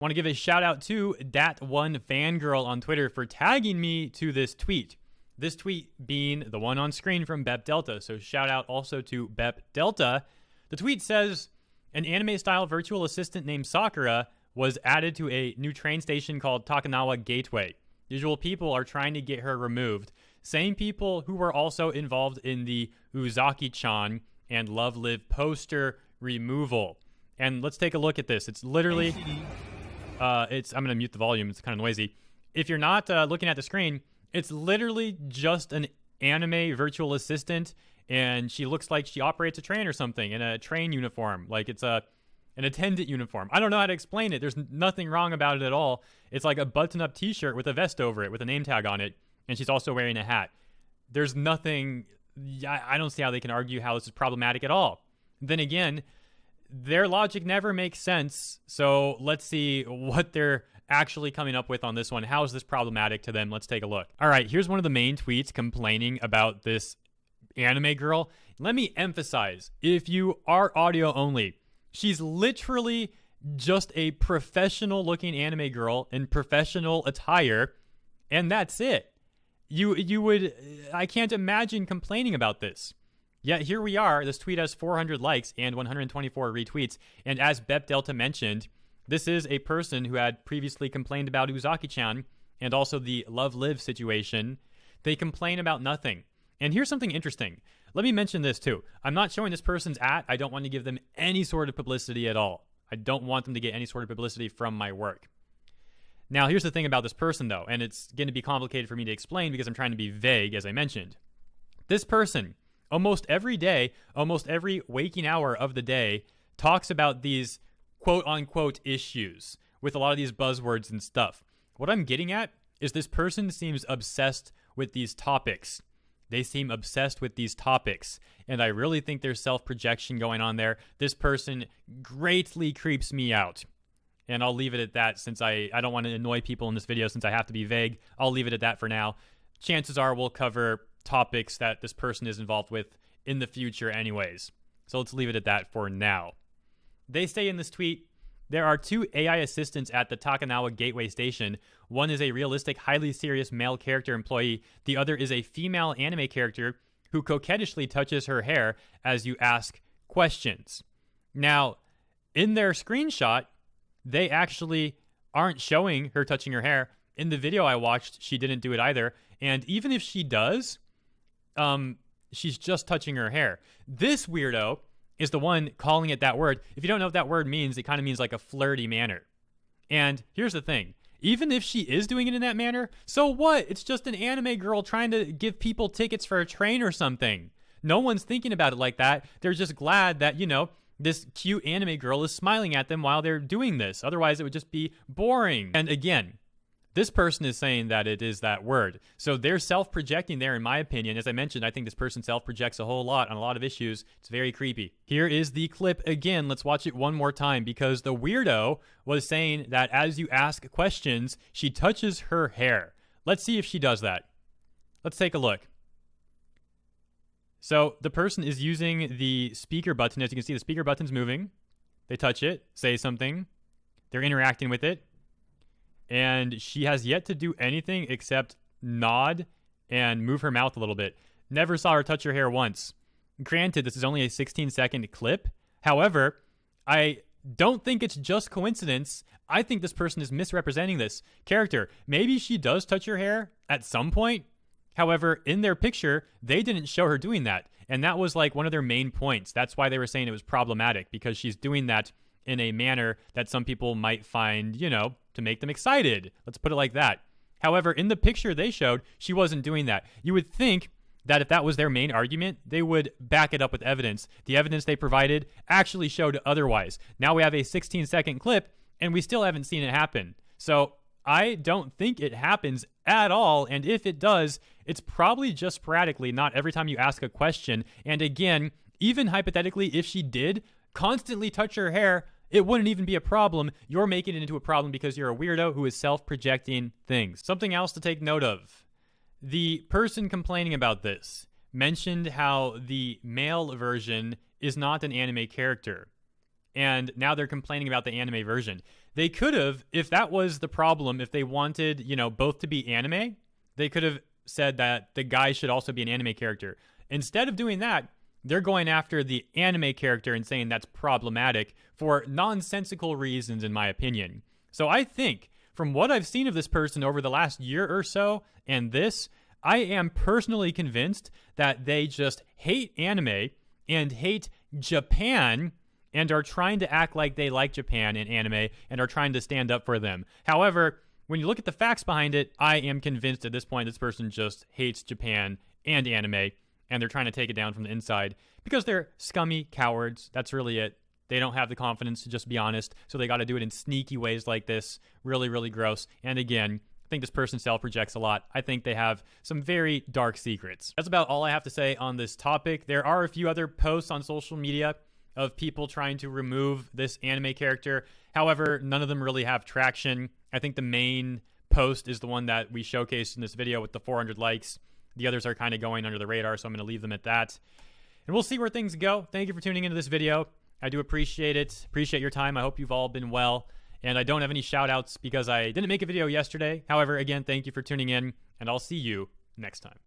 Want to give a shout out to Dat1Fangirl on Twitter for tagging me to this tweet. This tweet being the one on screen from Bep Delta. So shout out also to Bep Delta. The tweet says, an anime-style virtual assistant named Sakura was added to a new train station called Takanawa Gateway. Usual people are trying to get her removed. Same people who were also involved in the Uzaki-chan and Love Live poster removal. And let's take a look at this. It's literally, I'm going to mute the volume. It's kind of noisy. If you're not looking at the screen, it's literally just an anime virtual assistant, and she looks like she operates a train or something in a train uniform, like it's an attendant uniform. I don't know how to explain it. There's nothing wrong about it at all. It's like a button-up t-shirt with a vest over it with a name tag on it, and she's also wearing a hat. There's nothing, I don't see how they can argue how this is problematic at all. Then again, their logic never makes sense, so let's see what they're actually coming up with on this one. How is this problematic to them? Let's take a look. All right, here's one of the main tweets complaining about this anime girl. Let me emphasize, if you are audio only, she's literally just a professional looking anime girl in professional attire, and that's it. I can't imagine complaining about this. Yet here we are. This tweet has 400 likes and 124 retweets. And as Bep Delta mentioned, this is a person who had previously complained about Uzaki-chan and also the Love Live situation. They complain about nothing. And here's something interesting. Let me mention this too. I'm not showing this person's @ I don't want to give them any sort of publicity at all. I don't want them to get any sort of publicity from my work. Now, here's the thing about this person, though, and it's going to be complicated for me to explain because I'm trying to be vague, as I mentioned. This person, almost every day, almost every waking hour of the day, talks about these quote-unquote issues with a lot of these buzzwords and stuff. What I'm getting at is this person seems obsessed with these topics. They seem obsessed with these topics, and I really think there's self-projection going on there. This person greatly creeps me out. And I'll leave it at that since I don't want to annoy people in this video since I have to be vague. I'll leave it at that for now. Chances are we'll cover topics that this person is involved with in the future anyways. So let's leave it at that for now. They say in this tweet, there are 2 AI assistants at the Takanawa Gateway Station. One is a realistic, highly serious male character employee. The other is a female anime character who coquettishly touches her hair as you ask questions. Now, in their screenshot, they actually aren't showing her touching her hair. In the video I watched, she didn't do it either. And even if she does, she's just touching her hair. This weirdo is the one calling it that word. If you don't know what that word means, it kind of means like a flirty manner. And here's the thing. Even if she is doing it in that manner, so what? It's just an anime girl trying to give people tickets for a train or something. No one's thinking about it like that. They're just glad that, this cute anime girl is smiling at them while they're doing this. Otherwise, it would just be boring. And again, this person is saying that it is that word. So they're self-projecting there, in my opinion. As I mentioned, I think this person self-projects a whole lot on a lot of issues. It's very creepy. Here is the clip again. Let's watch it one more time because the weirdo was saying that as you ask questions, she touches her hair. Let's see if she does that. Let's take a look. So the person is using the speaker button. As you can see, the speaker button's moving. They touch it, say something. They're interacting with it. And she has yet to do anything except nod and move her mouth a little bit. Never saw her touch her hair once. Granted, this is only a 16-second clip. However, I don't think it's just coincidence. I think this person is misrepresenting this character. Maybe she does touch her hair at some point. However, in their picture, they didn't show her doing that. And that was like one of their main points. That's why they were saying it was problematic, because she's doing that in a manner that some people might find, to make them excited. Let's put it like that. However, in the picture they showed, she wasn't doing that. You would think that if that was their main argument, they would back it up with evidence. The evidence they provided actually showed otherwise. Now we have a 16-second clip, and we still haven't seen it happen. So I don't think it happens at all, and if it does, it's probably just sporadically, not every time you ask a question. And again, even hypothetically, if she did constantly touch her hair, it wouldn't even be a problem. You're making it into a problem because you're a weirdo who is self-projecting things. Something else to take note of. The person complaining about this mentioned how the male version is not an anime character. And now they're complaining about the anime version. they could have, if that was the problem, if they wanted, both to be anime, they could have said that the guy should also be an anime character. Instead of doing that, they're going after the anime character and saying that's problematic for nonsensical reasons, in my opinion. So I think, from what I've seen of this person over the last year or so, and this, I am personally convinced that they just hate anime and hate Japan and are trying to act like they like Japan and anime and are trying to stand up for them. However, when you look at the facts behind it, I am convinced at this point this person just hates Japan and anime, and they're trying to take it down from the inside because they're scummy cowards. That's really it. They don't have the confidence to just be honest, so they got to do it in sneaky ways like this. Really, really gross. And again, I think this person self-projects a lot. I think they have some very dark secrets. That's about all I have to say on this topic. There are a few other posts on social media of people trying to remove this anime character. However, none of them really have traction. I think the main post is the one that we showcased in this video with the 400 likes. The others are kind of going under the radar, so I'm going to leave them at that. And we'll see where things go. Thank you for tuning into this video. I do appreciate it. Appreciate your time. I hope you've all been well. And I don't have any shout outs because I didn't make a video yesterday. However, again, thank you for tuning in, and I'll see you next time.